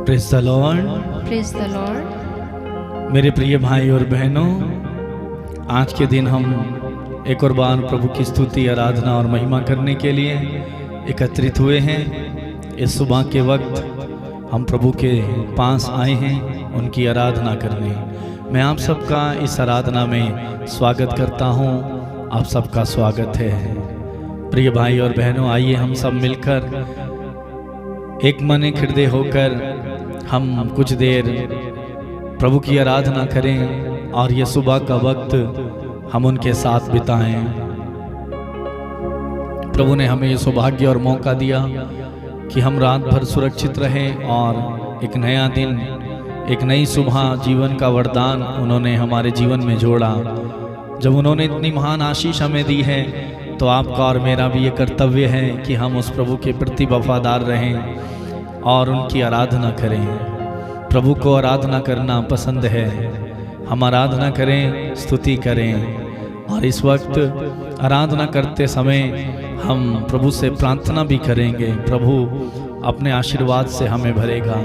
Praise the Lord. Praise the Lord. मेरे प्रिय भाई और बहनों, आज के दिन हम एक और बार प्रभु की स्तुति, आराधना और महिमा करने के लिए एकत्रित हुए हैं। इस सुबह के वक्त हम प्रभु के पास आए हैं उनकी आराधना करने। मैं आप सबका इस आराधना में स्वागत करता हूं। आप सबका स्वागत है। प्रिय भाई और बहनों, आइए हम सब मिलकर एक मन एक हृदय होकर हम कुछ देर प्रभु की आराधना करें और ये सुबह का वक्त हम उनके साथ बिताएं। प्रभु ने हमें ये सौभाग्य और मौका दिया कि हम रात भर सुरक्षित रहें और एक नया दिन, एक नई सुबह, जीवन का वरदान उन्होंने हमारे जीवन में जोड़ा। जब उन्होंने इतनी महान आशीष हमें दी है तो आपका और मेरा भी ये कर्तव्य है कि हम उस प्रभु के प्रति वफादार रहें और उनकी आराधना करें। प्रभु को आराधना करना पसंद है। हम आराधना करें, स्तुति करें और इस वक्त आराधना करते समय हम प्रभु से प्रार्थना भी करेंगे। प्रभु अपने आशीर्वाद से हमें भरेगा।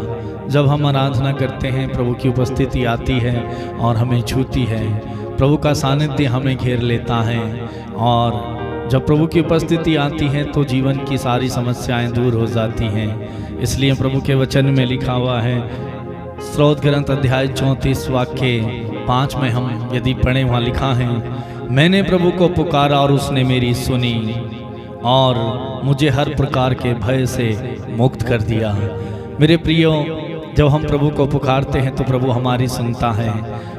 जब हम आराधना करते हैं प्रभु की उपस्थिति आती है और हमें छूती है। प्रभु का सानिध्य हमें घेर लेता है और जब प्रभु की उपस्थिति आती है तो जीवन की सारी समस्याएं दूर हो जाती हैं। इसलिए प्रभु के वचन में लिखा हुआ है, स्रोत ग्रंथ अध्याय 34 वाक्य 5 में हम यदि पढ़ें, वहाँ लिखा है, मैंने प्रभु को पुकारा और उसने मेरी सुनी और मुझे हर प्रकार के भय से मुक्त कर दिया। मेरे प्रियो, जब हम प्रभु को पुकारते हैं तो प्रभु हमारी सुनता है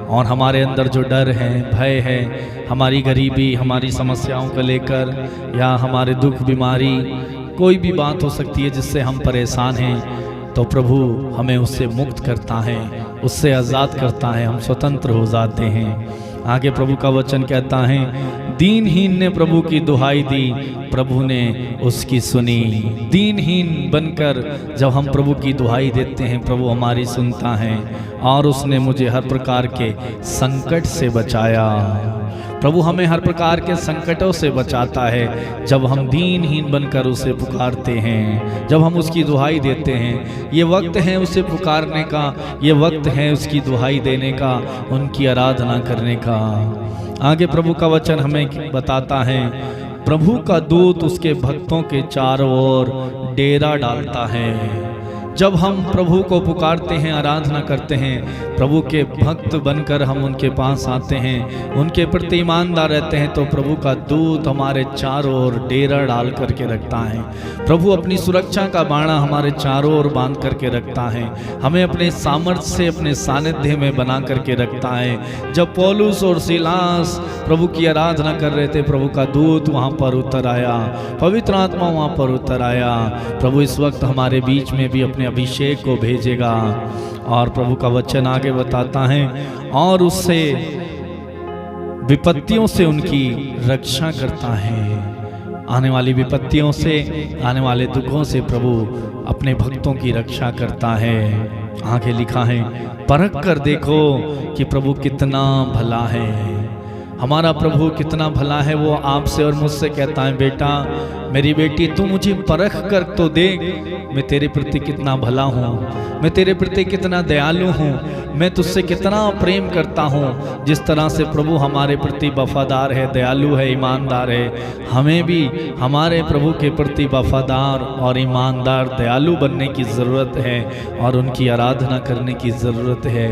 और हमारे अंदर जो डर है, भय है, हमारी गरीबी, हमारी समस्याओं को लेकर या हमारे दुख, बीमारी, कोई भी बात हो सकती है जिससे हम परेशान हैं, तो प्रभु हमें उससे मुक्त करता है, उससे आज़ाद करता है। हम स्वतंत्र हो जाते हैं। आगे प्रभु का वचन कहता है, दीनहीन ने प्रभु की दुहाई दी, प्रभु ने उसकी सुनी। दीनहीन बनकर जब हम प्रभु की दुहाई देते हैं, प्रभु हमारी सुनता है और उसने मुझे हर प्रकार के संकट से बचाया। प्रभु हमें हर प्रकार के संकटों से बचाता है जब हम दीनहीन बनकर उसे पुकारते हैं, जब हम उसकी दुहाई देते हैं। ये वक्त है उसे पुकारने का, ये वक्त है उसकी दुहाई देने का, उनकी आराधना करने का। आगे प्रभु का वचन हमें बताता है, प्रभु का दूत उसके भक्तों के चारों ओर डेरा डालता है। जब हम प्रभु को पुकारते हैं, आराधना करते हैं, प्रभु के भक्त बनकर हम उनके पास आते हैं, उनके प्रति ईमानदार रहते हैं, तो प्रभु का दूत हमारे चारों ओर डेरा डाल करके रखता है। प्रभु अपनी सुरक्षा का बाड़ा हमारे चारों ओर बांध करके रखता है, हमें अपने सामर्थ्य से, अपने सानिध्य में बना करके रखता है। जब पौलुस और सीलास प्रभु की आराधना कर रहे थे, प्रभु का दूत वहाँ पर उतर आया, पवित्र आत्मा वहाँ पर उतर आया। प्रभु इस वक्त हमारे बीच में भी अपने अभिषेक को भेजेगा और प्रभु का वचन आगे बताता है, और उससे विपत्तियों से उनकी रक्षा करता है। आने वाली विपत्तियों से, आने वाले दुखों से प्रभु अपने भक्तों की रक्षा करता है। आगे लिखा है, परख कर देखो कि प्रभु कितना भला है। हमारा प्रभु कितना भला है। वो आपसे और मुझसे कहता है, बेटा, मेरी बेटी, तू मुझे परख कर तो देख, मैं तेरे प्रति कितना भला हूँ, मैं तेरे प्रति कितना दयालु हूँ, मैं तुझसे कितना प्रेम करता हूँ। जिस तरह से प्रभु हमारे प्रति वफादार है, दयालु है, ईमानदार है, हमें भी हमारे प्रभु के प्रति वफादार और ईमानदार, दयालु बनने की ज़रूरत है और उनकी आराधना करने की ज़रूरत है।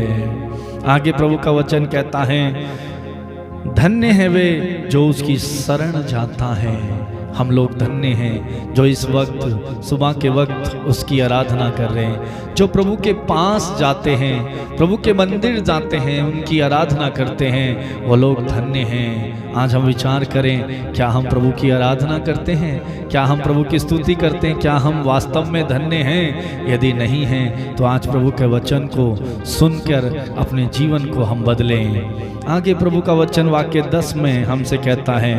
आगे प्रभु का वचन कहता है, धन्य है वे जो उसकी शरण जाता है। हम लोग धन्य हैं जो इस वक्त, सुबह के वक्त उसकी आराधना कर रहे हैं, जो प्रभु के पास जाते हैं, प्रभु के मंदिर जाते हैं, उनकी आराधना करते हैं, वो लोग धन्य हैं। आज हम विचार करें, क्या हम प्रभु की आराधना करते हैं? क्या हम प्रभु की स्तुति करते हैं? क्या हम वास्तव में धन्य हैं? यदि नहीं हैं तो आज प्रभु के वचन को सुनकर अपने जीवन को हम बदलें। आगे प्रभु का वचन वाक्य 10 में हमसे कहता है,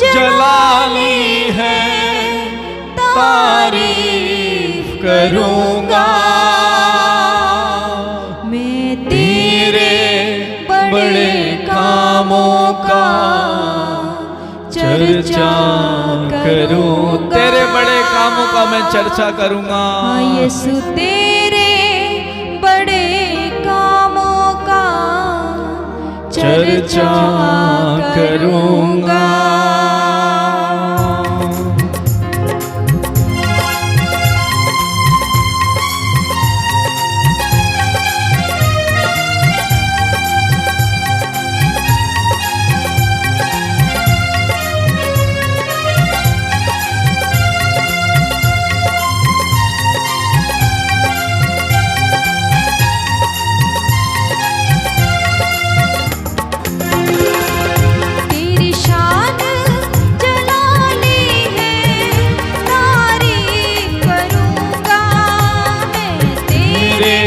जलाली है तारीफ करूंगा। मैं तेरे बड़े कामों का चर्चा करूं। तेरे बड़े कामों का मैं चर्चा करूंगा। हाँ यीशु तेरे बड़े कामों का चर्चा करूंगा। तेरी शान जलाली है तारीफ करूंगा। मैं तेरे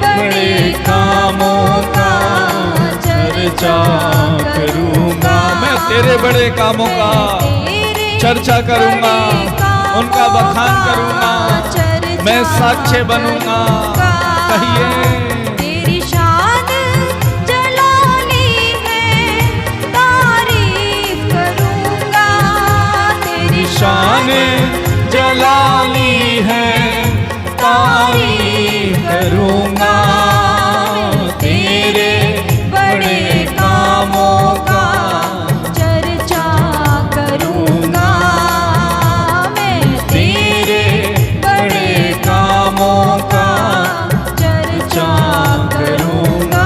बड़े कामों का चर्चा करूंगा। मैं तेरे बड़े कामों का चर्चा करूंगा, उनका बखान करूंगा, मैं साक्ष्य बनूंगा। कहिए तेरी शान जलाली है तारीफ करूंगा। तेरी शान जलाली है तारीफ करूंगा। तेरे बड़े कामों का चर्चा करूंगा। मैं तेरे बड़े कामों का चर्चा करूंगा।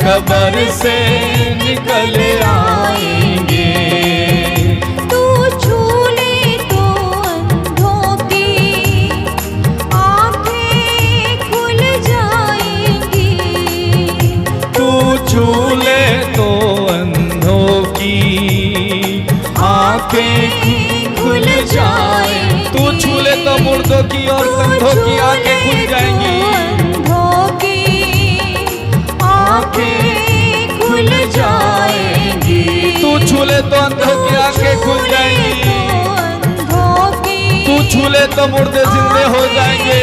कब्र से निकल आएंगे। तू छू ले तो अंधों की आंखें खुल जाएंगी। तू छू ले तो अंधों की आंखें खुल जाएंगी। तू छू ले तो मुर्दों की और कंधों की आंखें खुल जाएंगी। आंखें खुल जाएंगी। तू छू ले तो अंधों की आंखें खुल जाएंगी। तू छू ले तो मुर्दे जिंदे हो जाएंगे।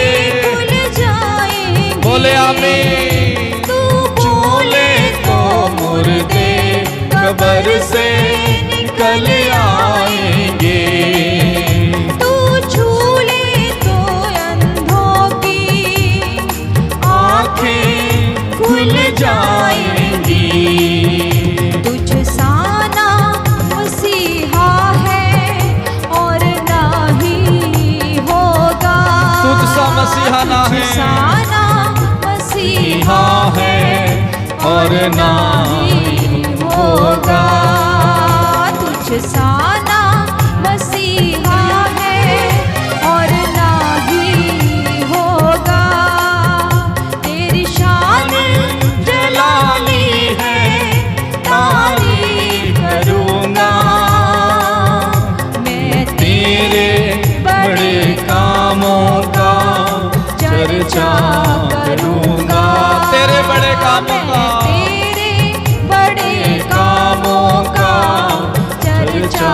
बोले आमीन। तू छू ले तो मुर्दे कब्र से निकल आएंगे। तू छू ले तो अंधों की आंखें खुल जाएंगी। तुझ सा ना मसीहा है और ना ही होगा। तुझ सा मसीहा ना तुझ है, सा ना मसीहा है और ना ही होगा। तुझ सा ना मसीहा है और ना ही होगा। तेरी शान जलाली है तारीफ करूंगा। मैं तेरे बड़े कामों का चर्चा करूंगा। तेरे बड़े कामों का, तेरे बड़े कामों का चर्चा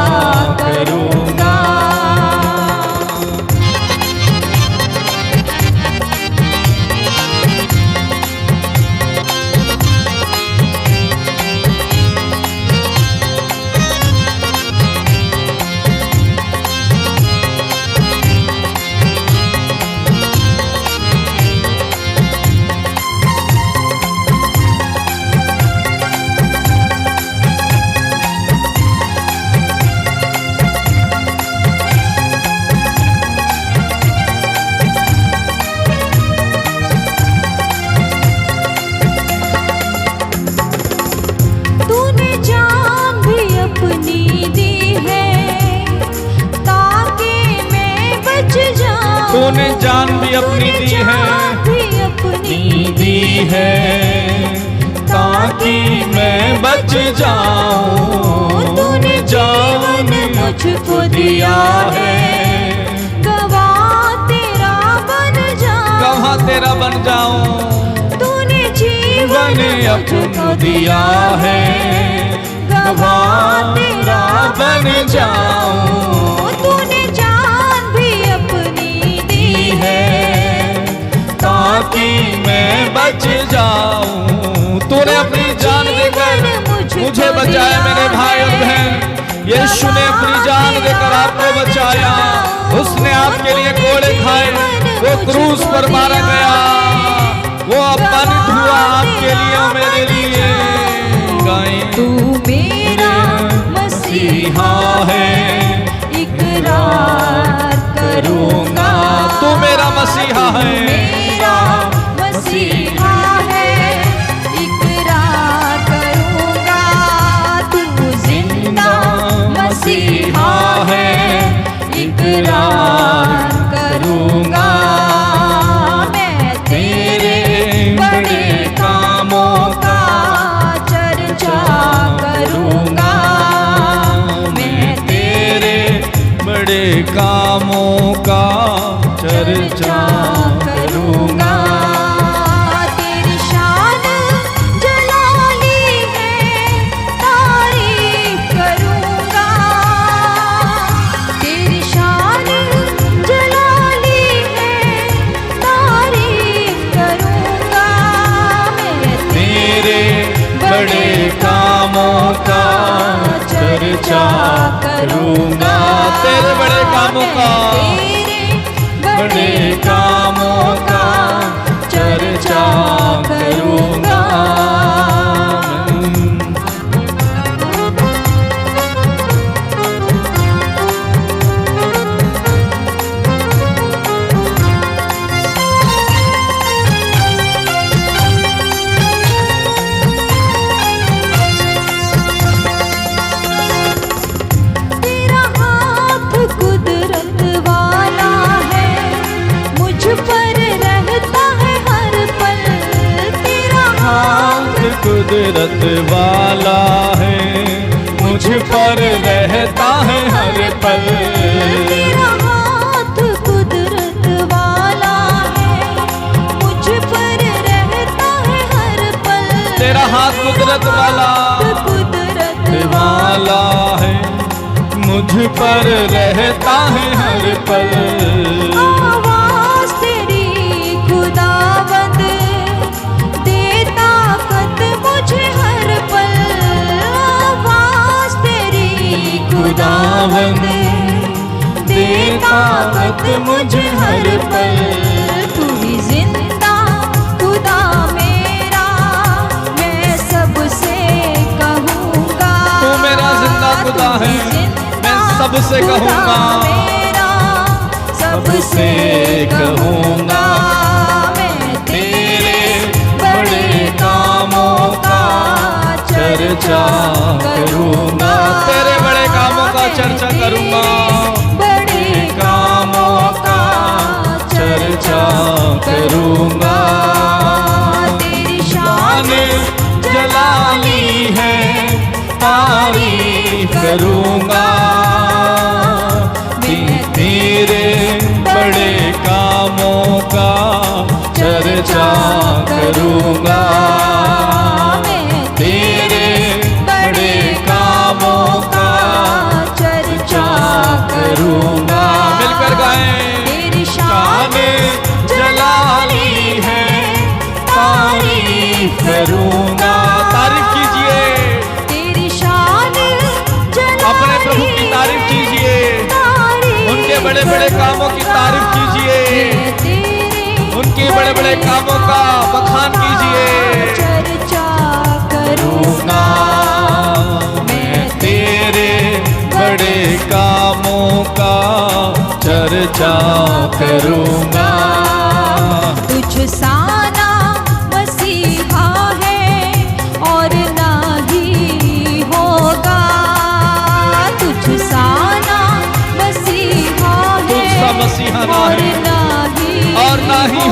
तूने जान भी अपनी दी है ताकि मैं बच जाऊं। तूने जीवन मुझको दिया है, गवाह तेरा बन जाऊं। गवाह तेरा बन जाऊं। तूने जीवन मुझको दिया है, गवाह तेरा बन जाऊं। तूने जान भी अपनी दी है ताकि मैं बच जाऊं। तूने अपनी जान देकर मुझे बचाया मेरे भाई और बहन। यीशु ने अपनी जान देकर आपको बचाया। उसने आपके लिए कोड़े खाए, वो क्रूस पर मारा गया, वो अपमानित हुआ आपके लिए और मेरे लिए। गाएं तू मेरा मसीहा है, इकरार करूंगा। तू मेरा मसीहा है, मेरा मसीहा है, इकरार करूंगा। तू जिंदा मसीहा है, इकरार करूंगा। मैं तेरे बड़े कामों का चर्चा करूंगा। मैं तेरे बड़े कामों का चर्चा करूंगा। तेरी शान जलाली है, तारीफ करूंगा। तेरी शान जलाली है, तारीफ करूंगा। मैं तेरे बड़े कामों का चर्चा करूंगा। तेरे बड़े कामों का, बड़े कामों का चर्चा करूंगा। तेरा हाथ कुदरत वाला है, मुझ पर रहता है हर पल। तेरा हाथ कुदरत वाला है, मुझ पर रहता है हर पल। तेरा हाथ कुदरत वाला है, मुझ पर रहता है हर पल। तेरा हाथ कुदरत वाला है, मुझ पर रहता है हर पल। आवाज़ तेरी खुदावंद, दे ताकत मुझे हर पल। आवाज़ तेरी खुदावंद, दे ताकत मुझे हर पल। तू ही जिंदा खुदा मेरा, मैं सबसे कहूँगा। तू मेरा जिंदा खुदा है, मैं सबसे कहूँगा, सबसे कहूँगा। मैं तेरे बड़े कामों का चर्चा करूँगा। तेरे बड़े कामों का चर्चा करूँगा। बड़े कामों का चर्चा करूँगा। तेरी शान जलाली है, तारीफ करूँगा। तेरे बड़े कामों का चर्चा करूँगा। तेरे बड़े कामों का चर्चा करूँगा। मिलकर गाएं। तेरी शान जलाली है, तारीफ करूँगा। तारीफ कीजिए, तेरी शान अपने प्रभु की तारीफ कीजिए, उनके बड़े बड़े कामों की तारीफ कीजिए, उनके बड़े बड़े कामों का बखान कीजिए। चर्चा करूँगा। मैं तेरे बड़े कामों का चर्चा करूँगा। तुझ साना मसीहा है और ना ही होगा। तुझ साना मसीहा है तुझ सा मसीहा ना और है, ना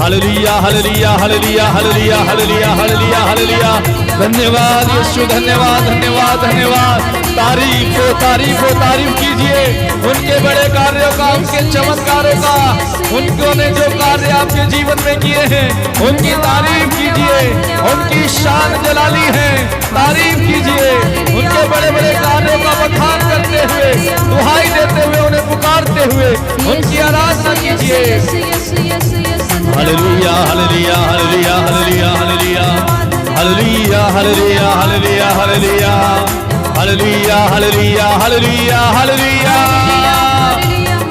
hallelujah hallelujah hallelujah hallelujah hallelujah hallelujah hallelujah. धन्यवाद यीशु, धन्यवाद धन्यवाद धन्यवाद। तारीफ हो तारीफ कीजिए उनके बड़े कार्यों का, उनके चमत्कारों का, उन्होंने जो कार्य आपके जीवन में किए हैं उनकी तारीफ कीजिए। उनकी शान जलाली है, तारीफ कीजिए। उनके बड़े बड़े कार्यों का बखान करते हुए, दुहाई देते हुए, उन्हें पुकारते हुए उनकी आराधना कीजिए। Hallelujah hallelujah hallelujah hallelujah hallelujah hallelujah hallelujah hallelujah hallelujah hallelujah hallelujah hallelujah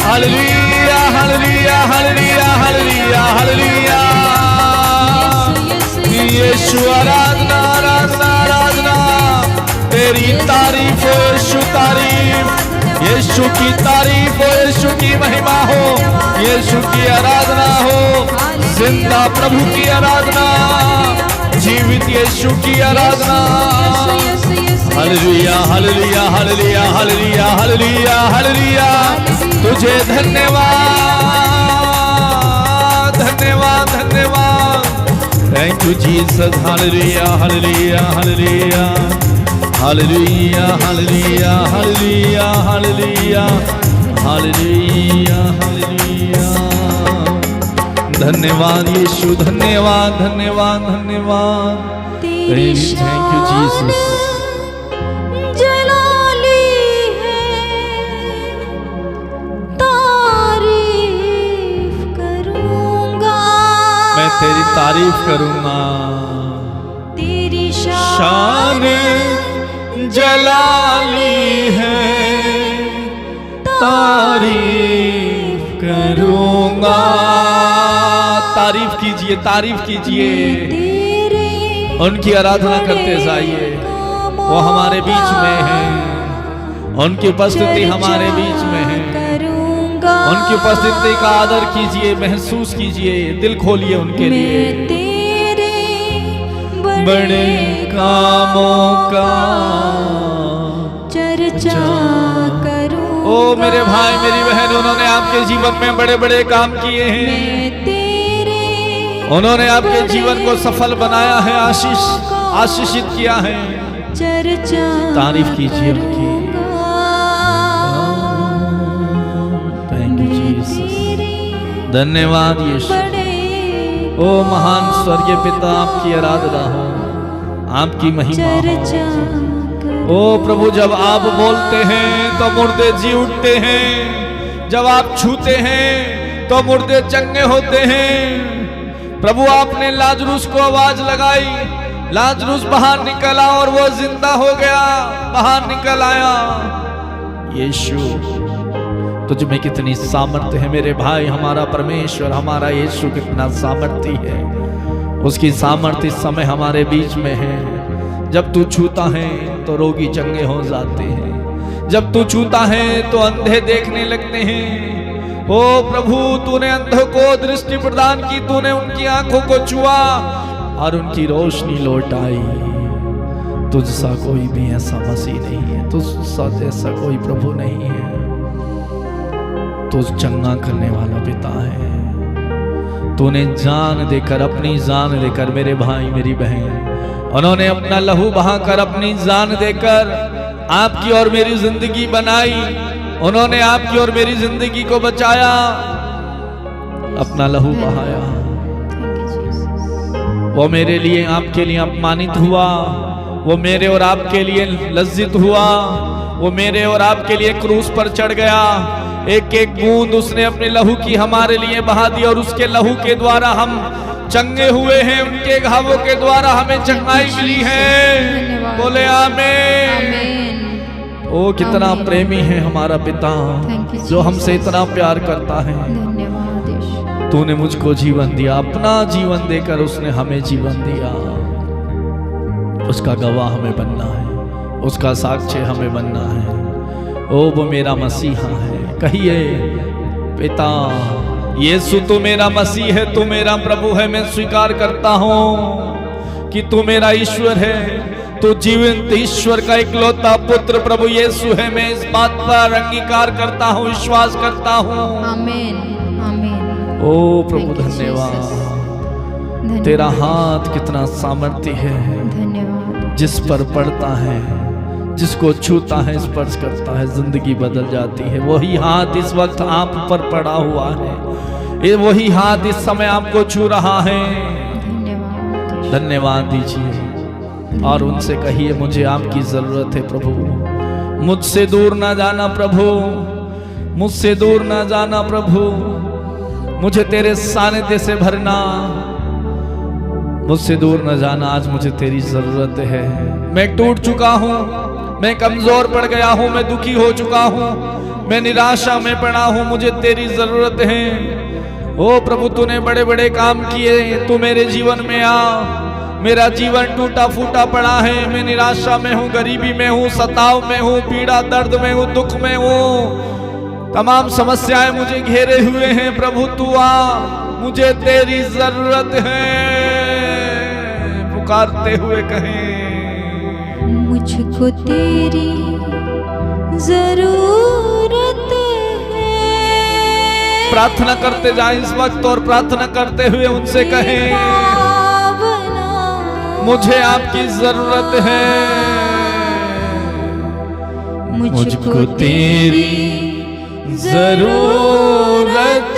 hallelujah hallelujah hallelujah hallelujah hallelujah hallelujah. यीशु आराधना आराधना आराधना, तेरी तारीफ हो यीशु, तारीफ यीशु की तारीफ हो, यीशु की महिमा हो, यीशु की आराधना हो। जिंदा प्रभु की आराधना, जीवित यीशु की आराधना। Hallelujah hallelujah hallelujah hallelujah hallelujah hallelujah. तुझे धन्यवाद धन्यवाद धन्यवाद। Thank you Jesus. Hallelujah hallelujah hallelujah hallelujah hallelujah hallelujah hallelujah hallelujah hallelujah. धन्यवाद यीशु, धन्यवाद धन्यवाद धन्यवाद। तेरी थैंक यू जीसस। जलाली है, तारीफ करूंगा, मैं तेरी तारीफ करूंगा। तेरी शान जलाली है, तारीफ करूंगा। तारीफ कीजिए, तारीफ कीजिए, उनकी आराधना करते जाइए। वो हमारे बीच में है, उनकी उपस्थिति हमारे बीच में है। उनकी उपस्थिति का आदर कीजिए, महसूस कीजिए, दिल खोलिए उनके लिए। बड़े कामों का चर्चा करूं। ओ मेरे भाई मेरी बहन, उन्होंने आपके जीवन में बड़े बड़े काम किए हैं। उन्होंने आपके जीवन को सफल बनाया है, आशीषित किया है। चर्चा तारीफ कीजिए उनकी। Thank you Jesus. धन्यवाद यीशु। ओ महान स्वर्गीय पिता, आपकी आराधना हो, आपकी महिमा हो। ओ प्रभु, जब आप बोलते हैं तो मुर्दे जी उठते हैं, जब आप छूते हैं तो मुर्दे चंगे होते हैं। प्रभु, आपने लाजरूस को आवाज लगाई, लाजरूस बाहर निकला और वो जिंदा हो गया, बाहर निकल आया। यीशु, तुझ में कितनी सामर्थ्य है मेरे भाई। हमारा परमेश्वर, हमारा यीशु कितना सामर्थ्य है। उसकी सामर्थ्य इस समय हमारे बीच में है। जब तू छूता है तो रोगी चंगे हो जाते हैं, जब तू छूता है तो अंधे देखने लगते हैं। ओ प्रभु, तूने अंधों को दृष्टि प्रदान की, तूने उनकी आंखों को छुआ और उनकी रोशनी लौट आई। तुझसा कोई भी ऐसा मसीह नहीं है, तुझसा जैसा कोई प्रभु नहीं है। तू चंगा करने वाला पिता है। तूने जान देकर, अपनी जान देकर, मेरे भाई मेरी बहन, उन्होंने अपना लहू बहाकर, अपनी जान देकर आपकी और मेरी जिंदगी बनाई। उन्होंने आपकी और मेरी जिंदगी को बचाया, अपना लहू बहाया। वो मेरे लिए, आपके लिए अपमानित हुआ, वो मेरे और आपके लिए लज्जित हुआ, वो मेरे और आपके लिए क्रूस पर चढ़ गया। एक एक बूंद उसने अपने लहू की हमारे लिए बहा दी और उसके लहू के द्वारा हम चंगे हुए हैं। उनके घावों के द्वारा हमें चंगाई मिली है। बोले आमीन। ओ कितना प्रेमी है हमारा पिता, जो हमसे इतना प्यार करता है। तूने मुझको जीवन दिया, अपना जीवन देकर उसने हमें जीवन दिया। उसका गवाह हमें बनना है, उसका साक्ष्य हमें बनना है। ओ वो मेरा मसीहा है। कहिए, पिता यीशु तू मेरा मसीह है, तू मेरा प्रभु है। मैं स्वीकार करता हूँ कि तू मेरा ईश्वर है, तू जीवंत ईश्वर का इकलौता पुत्र प्रभु यीशु है। मैं इस बात पर अंगीकार करता हूँ, विश्वास करता हूँ। आमीन आमीन। ओ प्रभु धन्यवाद। तेरा हाथ कितना सामर्थ्य है, धन्यवाद। जिस पर पड़ता है, जिसको छूता है, स्पर्श करता है, जिंदगी बदल जाती है। वही हाथ इस वक्त आप पर पड़ा हुआ है, ये वही हाथ इस समय आपको छू रहा है। धन्यवाद। धन्यवाद दीजिए और उनसे कहिए मुझे आपकी जरूरत है प्रभु, मुझसे दूर ना जाना प्रभु, मुझसे दूर ना जाना प्रभु, मुझे तेरे सानिध्य से भरना, मुझसे दूर न जाना। आज मुझे तेरी जरूरत है। मैं टूट चुका हूँ, मैं कमजोर पड़ गया हूँ, मैं दुखी हो चुका हूँ, मैं निराशा में पड़ा हूँ, मुझे तेरी जरूरत है। ओ प्रभु, तूने बड़े बड़े काम किए, तू मेरे जीवन में आ। मेरा जीवन टूटा फूटा पड़ा है, मैं निराशा में हूँ, गरीबी में हूँ, सताव में हूँ, पीड़ा दर्द में हूँ, दुख में हूँ, तमाम समस्याएं मुझे घेरे हुए हैं। प्रभु तू आ, मुझे तेरी जरूरत है। पुकारते हुए कहें मुझको तेरी जरूरत है। प्रार्थना करते जाए इस वक्त और प्रार्थना करते हुए उनसे कहें मुझे आपकी जरूरत है। मुझको तेरी जरूरत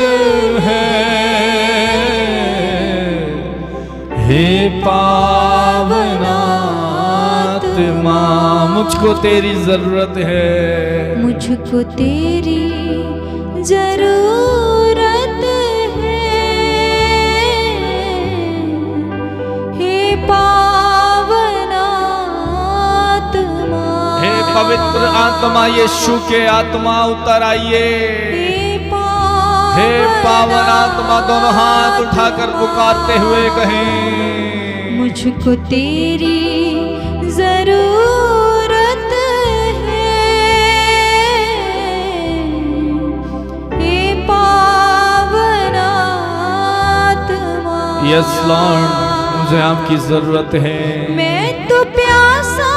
है, हे पावनात्मा, मुझको तेरी जरूरत है। मुझको तेरी जरूरत है, हे पावनात्मा, हे पवित्र आत्मा, यीशु के आत्मा उतर आइए। हे पावन आत्मा, दोनों हाथ उठाकर पुकारते हुए कहें मुझको तेरी जरूरत है, हे पावन आत्मा। यस लॉर्ड, मुझे आपकी जरूरत है। मैं तो प्यासा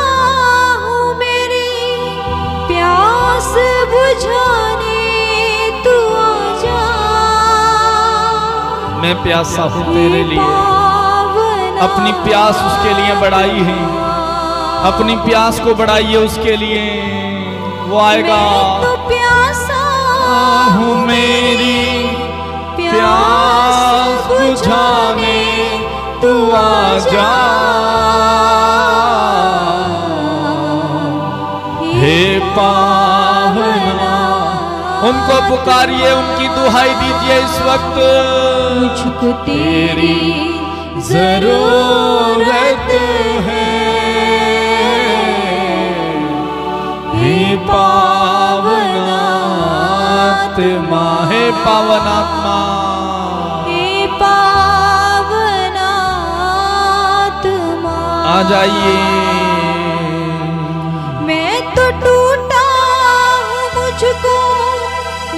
हूँ, मेरी प्यास बुझाने तू आ जा। मैं प्यासा हूँ तेरे लिए, अपनी प्यास उसके लिए बढ़ाई है, अपनी प्यास को बढ़ाइए उसके लिए, वो आएगा। मैं तो प्यासा हूँ, मेरी प्यास बुझाने तू आ जा। हे पावना, उनको पुकारिए, उनकी दुहाई दीजिए इस वक्त। मुझको तेरी जरूरत है, हे पावनात्मा, हे पावनात्मा, हे पावनात्मा। आ जाइए। मैं तो टूटा हूँ, मुझको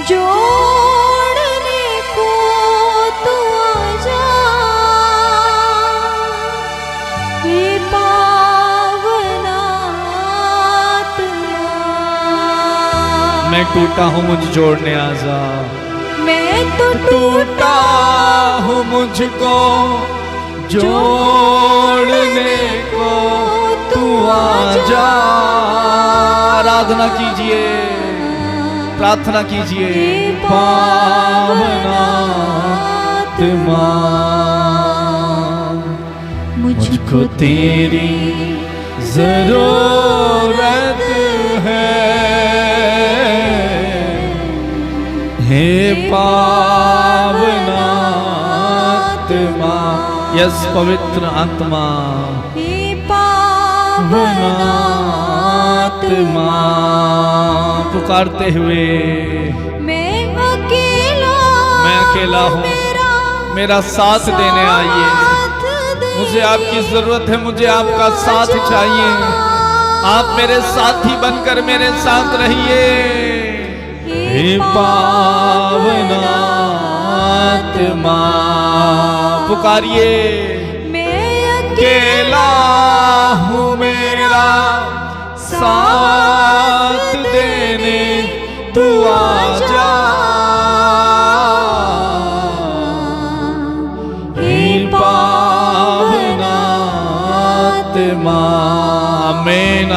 जोड़ने को तू आ जा, हे पावनात्मा। मैं टूटा हूँ, मुझे जोड़ने आ जा। मैं तो टूटा हूँ, मुझको जोड़ने को तू आ जा। आराधना कीजिए, प्रार्थना कीजिए। पावनात्मा, मुझको तेरी जरूरत है, हे पावनात्मा। यस पवित्र आत्मा, हे पावनात्मा। पुकारते हुए मैं अकेला हूँ, मेरा साथ देने आइए। मुझे आपकी जरूरत है, मुझे आपका साथ चाहिए। आप मेरे साथी बनकर मेरे साथ रहिए। हे पावनात्मा, पुकारिए। मैं अकेला हूँ, मेरा साथ देने तू आ जा। हे पावनात्मा,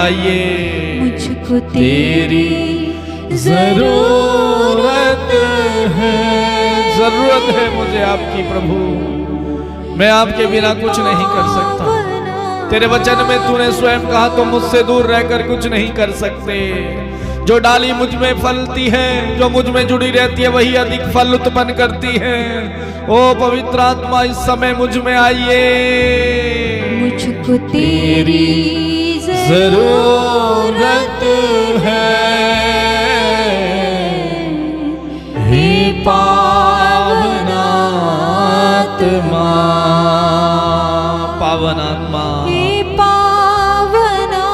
गाइए। मुझको तेरी जरूरत है, जरूरत है मुझे आपकी प्रभु। मैं आपके बिना कुछ नहीं कर सकता। तेरे वचन में तूने स्वयं कहा तो मुझसे दूर रहकर कुछ नहीं कर सकते। जो डाली मुझ में फलती है, जो मुझ में जुड़ी रहती है, वही अधिक फल उत्पन्न करती है। ओ पवित्र आत्मा इस समय मुझ में आइए। मुझको तेरी जरूरत है, हे पावनात्मा, पावनात्मा, हे पावनात्मा।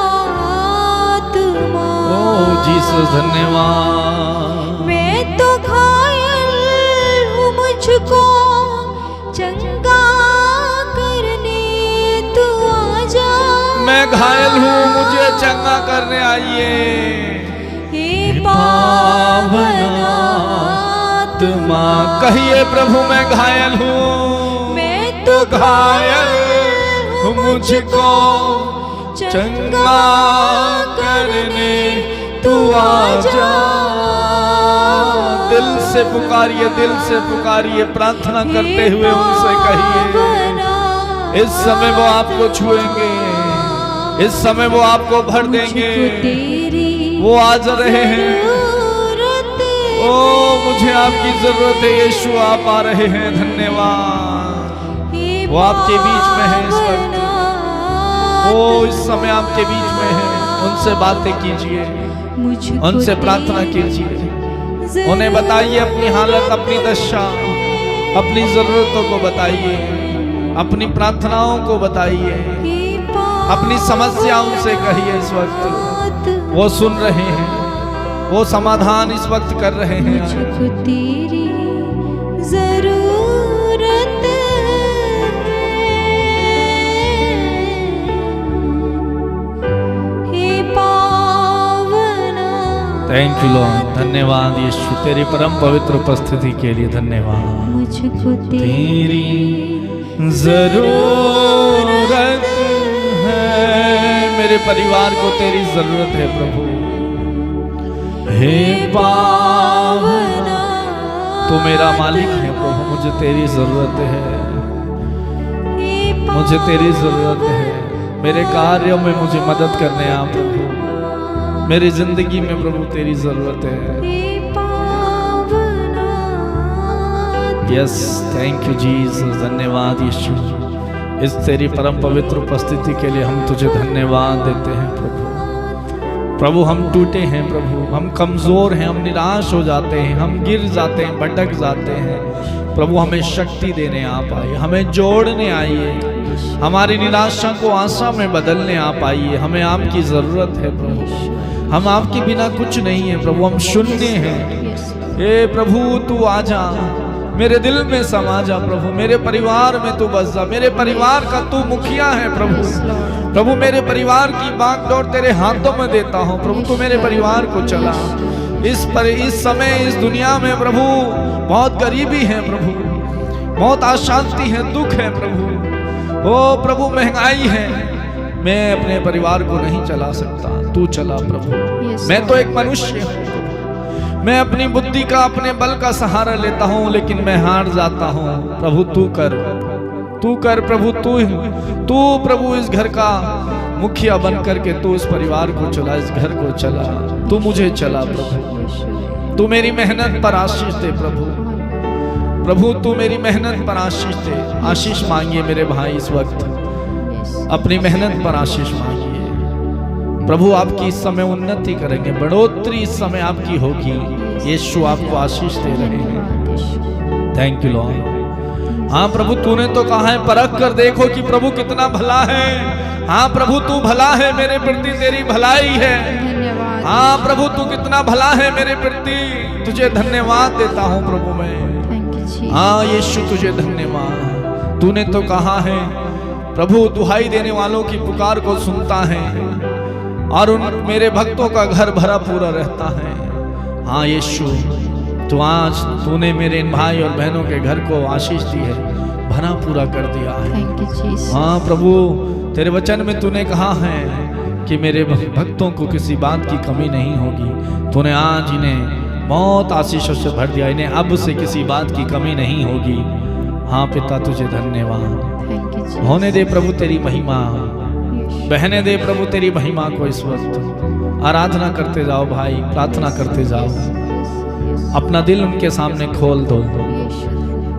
ओ जीसस धन्यवाद। मैं तो घायल हूँ, मुझको चंगा करने तू आजा। मैं घायल हूँ, मुझे चंगा करने आइए। हे पावनात्मा, कहिए प्रभु मैं घायल हूँ, मैं तो घायल हूँ, मुझको चंगा करने तू आजा। दिल से पुकारिए, दिल से पुकारिए, प्रार्थना करते हुए उनसे कहिए। इस समय वो आपको छुएंगे, इस समय वो आपको भर देंगे। वो आज रहे हैं। ओ मुझे आपकी जरूरत है यीशु, आप आ रहे हैं। धन्यवाद। वो आपके बीच में है इस वक्त। वो इस समय आपके बीच में है। उनसे बातें कीजिए, उनसे प्रार्थना कीजिए। उन्हें बताइए अपनी हालत, अपनी दशा, अपनी जरूरतों को बताइए, अपनी प्रार्थनाओं को बताइए, अपनी समस्या उनसे कहिए। इस वक्त वो सुन रहे हैं, वो समाधान इस वक्त कर रहे हैं। मुझको तेरी जरूरत है, पावना। Thank you Lord. धन्यवाद यीशु, तेरी परम पवित्र उपस्थिति के लिए धन्यवाद। मुझको तेरी जरूरत है, मेरे परिवार को तेरी जरूरत है प्रभु। हे पावना, तू मेरा मालिक है प्रभु, मुझे तेरी जरूरत है, मुझे तेरी जरूरत है। मेरे कार्यों में मुझे मदद करने आ प्रभु, मेरी जिंदगी में प्रभु तेरी जरूरत है। Yes, thank you Jesus. धन्यवाद यीशु, इस तेरी परम पवित्र उपस्थिति के लिए हम तुझे धन्यवाद देते हैं प्रभु। प्रभु हम टूटे हैं प्रभु, हम कमजोर हैं, हम निराश हो जाते हैं, हम गिर जाते हैं, भटक जाते हैं। प्रभु हमें शक्ति देने आप आइए, हमें जोड़ने आइए, हमारी निराशा को आशा में बदलने आप आइए। हमें आपकी जरूरत है प्रभु, हम आपके बिना कुछ नहीं है प्रभु, हम शून्य हैं। हे प्रभु तू आजा, मेरे दिल में समा जा प्रभु, मेरे परिवार में तू बस जा। मेरे परिवार का तू मुखिया है प्रभु। प्रभु मेरे परिवार की बागडोर तेरे हाथों में देता हूँ प्रभु, तू मेरे परिवार को चला। इस समय इस दुनिया में प्रभु बहुत गरीबी है प्रभु, बहुत अशांति है, दुख है प्रभु। ओ प्रभु महंगाई है, मैं अपने परिवार को नहीं चला सकता, तू चला प्रभु। मैं तो एक मनुष्य हूँ, मैं अपनी बुद्धि का, अपने बल का सहारा लेता हूँ, लेकिन मैं हार जाता हूँ। प्रभु तू कर, तू कर प्रभु, तू प्रभु इस घर का मुखिया बन करके तू इस परिवार को चला, इस घर को चला, तू मुझे चला प्रभु। तू मेरी मेहनत पर आशीष दे प्रभु, प्रभु तू मेरी मेहनत पर आशीष दे। आशीष मांगिए मेरे भाई इस वक्त, अपनी मेहनत पर आशीष मांगिए। प्रभु आपकी इस समय उन्नति करेंगे, बढ़ोतरी इस समय आपकी होगी। यीशु आपको आशीष दे रहे हैं। Thank you Lord. हाँ प्रभु तूने तो कहा है परख कर देखो कि प्रभु कितना भला है। हाँ प्रभु तू भला है, मेरे प्रति तेरी भलाई है। धन्यवाद। हाँ प्रभु तू कितना भला है मेरे प्रति, तुझे धन्यवाद देता हूँ प्रभु मैं। थैंक यू जी। हाँ यीशु तुझे धन्यवाद। तूने तो कहा है प्रभु दुहाई देने वालों की पुकार को सुनता है और उन मेरे भक्तों का घर भरा पूरा रहता है। हाँ यीशु तो आज तूने मेरे इन भाई और बहनों के घर को आशीष दी है, भरा पूरा कर दिया है। थैंक यू जी। हाँ प्रभु तेरे वचन में तूने कहा है कि मेरे भक्तों को किसी बात की कमी नहीं होगी। तूने आज इन्हें बहुत आशीषों से भर दिया, इन्हें अब से किसी बात की कमी नहीं होगी। हाँ पिता तुझे धन्यवाद। Thank you Jesus. होने दे प्रभु तेरी महिमा, यीशु। बहने दे प्रभु तेरी महिमा को। इस वक्त आराधना करते जाओ भाई, प्रार्थना करते जाओ, अपना दिल उनके सामने खोल दो।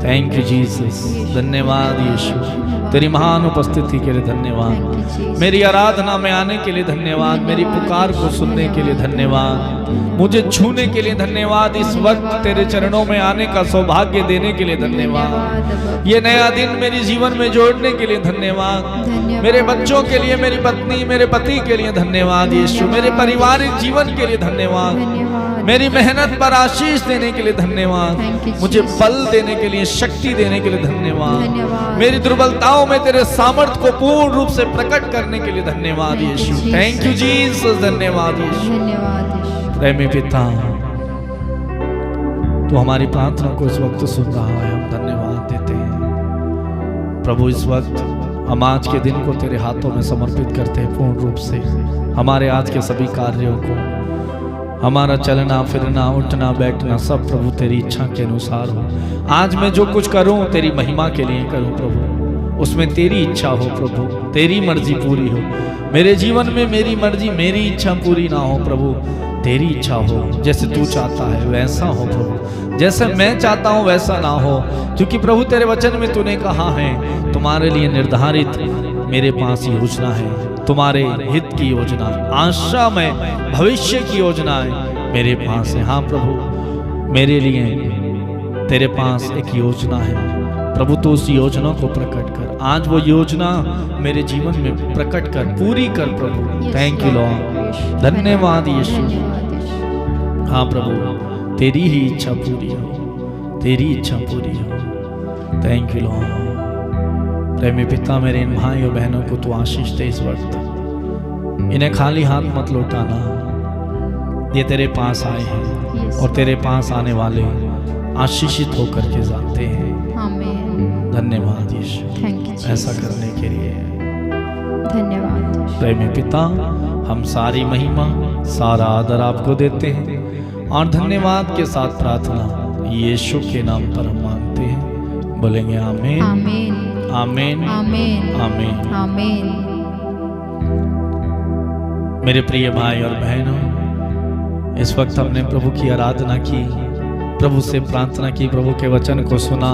थैंक यू जीसस, धन्यवाद यीशु, तेरी महान उपस्थिति के लिए धन्यवाद, मेरी आराधना में आने के लिए धन्यवाद, मेरी पुकार को सुनने के लिए धन्यवाद, मुझे छूने के लिए धन्यवाद, इस वक्त तेरे चरणों में आने का सौभाग्य देने के लिए धन्यवाद, ये नया दिन मेरे जीवन में जोड़ने के लिए धन्यवाद, मेरे बच्चों के लिए, मेरी पत्नी, मेरे पति के लिए धन्यवाद यीशु, मेरे पारिवारिक जीवन के लिए धन्यवाद, मेरी मेहनत पर आशीष देने के लिए धन्यवाद, मुझे बल देने के लिए, शक्ति देने के लिए धन्यवाद, मेरी दुर्बलताओं में तेरे सामर्थ्य को पूर्ण रूप से प्रकट करने के लिए धन्यवाद यीशु। थैंक यू जीसस, धन्यवाद यीशु। प्रेमी पिता, तो हमारी प्रार्थना को इस वक्त सुन रहा है, हम धन्यवाद देते हैं प्रभु। इस वक्त हम आज के दिन को तेरे हाथों में समर्पित करते हैं पूर्ण रूप से। हमारे आज के सभी कार्यों को, हमारा चलना फिरना, उठना बैठना, सब प्रभु तेरी इच्छा के अनुसार हो। आज मैं जो कुछ करूं तेरी महिमा के लिए करूं प्रभु, उसमें तेरी इच्छा हो प्रभु, तेरी मर्जी पूरी हो। मेरे जीवन में मेरी मर्जी, मेरी इच्छा पूरी ना हो प्रभु, तेरी इच्छा हो। जैसे तू चाहता है वैसा हो प्रभु, जैसे मैं चाहता हूँ वैसा ना हो, क्योंकि प्रभु तेरे वचन में तूने कहा है तुम्हारे लिए निर्धारित मेरे पास योजना है, तुम्हारे हित की योजना, आशा में भविष्य की योजनाएं मेरे पास है। हाँ प्रभु, मेरे लिए तेरे पास एक योजना है प्रभु, तो उस योजना को प्रकट कर। आज वो योजना मेरे जीवन में प्रकट कर, पूरी कर प्रभु। थैंक यू लॉर्ड, धन्यवाद यीशु। हाँ प्रभु, तेरी ही इच्छा पूरी हो, तेरी इच्छा पूरी हो। Thank you Lord. प्रेमी पिता, मेरे इन भाई और बहनों को तू आशीष दे इस वक्त, इन्हें खाली हाथ मत लौटाना। ये तेरे पास आए हैं और तेरे पास आने वाले आशीषित होकर के जाते हैं। धन्यवाद यीशु ऐसा करने के लिए, धन्यवाद। प्रेमी पिता, हम सारी महिमा, सारा आदर आपको देते हैं और धन्यवाद के साथ प्रार्थना यीशु के नाम पर हम मांगते हैं। बोलेंगे आमीन, आमीन, आमीन, आमीन, आमीन, आमीन। मेरे प्रिय भाई और बहनों, इस वक्त हमने प्रभु की आराधना की, प्रभु से प्रार्थना की, प्रभु के वचन को सुना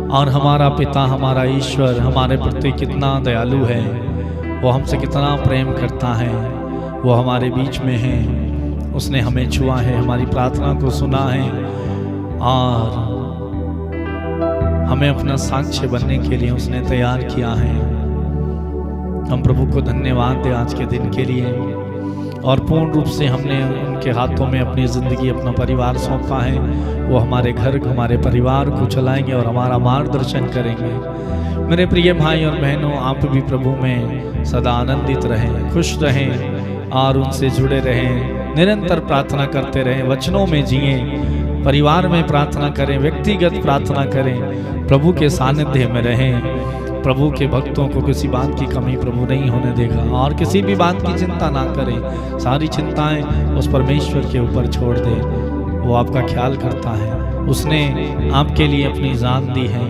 और हमारा पिता, हमारा ईश्वर हमारे प्रति कितना दयालु है, वो हमसे कितना प्रेम करता है, वो हमारे बीच में है, उसने हमें छुआ है, हमारी प्रार्थना को सुना है और हमें अपना साक्ष्य बनने के लिए उसने तैयार किया है। हम प्रभु को धन्यवाद दें आज के दिन के लिए, और पूर्ण रूप से हमने उनके हाथों में अपनी ज़िंदगी, अपना परिवार सौंपा है। वो हमारे घर, हमारे परिवार को चलाएंगे और हमारा मार्गदर्शन करेंगे। मेरे प्रिय भाई और बहनों, आप भी प्रभु में सदा आनंदित रहें, खुश रहें और उनसे जुड़े रहें, निरंतर प्रार्थना करते रहें, वचनों में जिएं, परिवार में प्रार्थना करें, व्यक्तिगत प्रार्थना करें, प्रभु के सानिध्य में रहें। प्रभु के भक्तों को किसी बात की कमी प्रभु नहीं होने देगा और किसी भी बात की चिंता ना करें। सारी चिंताएं उस परमेश्वर के ऊपर छोड़ दें, वो आपका ख्याल करता है। उसने आपके लिए अपनी जान दी है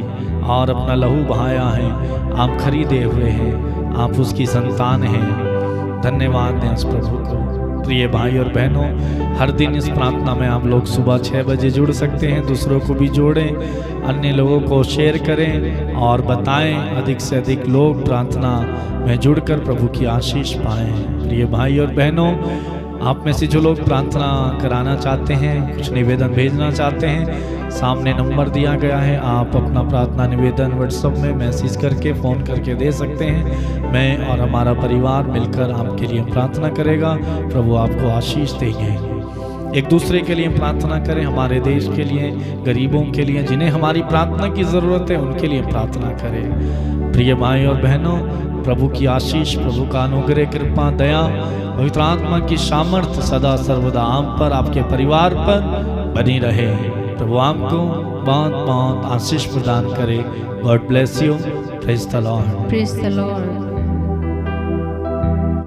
और अपना लहू बहाया है, आप खरीदे हुए हैं, आप उसकी संतान हैं। धन्यवाद दें उस प्रभु को। प्रिय भाई और बहनों, हर दिन इस प्रार्थना में आप लोग सुबह 6 बजे जुड़ सकते हैं। दूसरों को भी जोड़ें, अन्य लोगों को शेयर करें और बताएं, अधिक से अधिक लोग प्रार्थना में जुड़कर प्रभु की आशीष पाएं। प्रिय भाई और बहनों, आप में से जो लोग प्रार्थना कराना चाहते हैं, कुछ निवेदन भेजना चाहते हैं, सामने नंबर दिया गया है, आप अपना प्रार्थना निवेदन व्हाट्सएप में मैसेज करके, फ़ोन करके दे सकते हैं। मैं और हमारा परिवार मिलकर आपके लिए प्रार्थना करेगा। प्रभु आपको आशीष देंगे। एक दूसरे के लिए प्रार्थना करें, हमारे देश के लिए, गरीबों के लिए, जिन्हें हमारी प्रार्थना की ज़रूरत है, उनके लिए प्रार्थना करें। प्रिय भाई और बहनों, प्रभु की आशीष, प्रभु का अनुग्रह, कृपा, दया, पवित्र आत्मा की सामर्थ्य सदा सर्वदा आप पर, आपके परिवार पर बनी रहे। प्रभु आपको बहुत बहुत आशीष प्रदान करे। God bless you. Praise the Lord. Praise the Lord.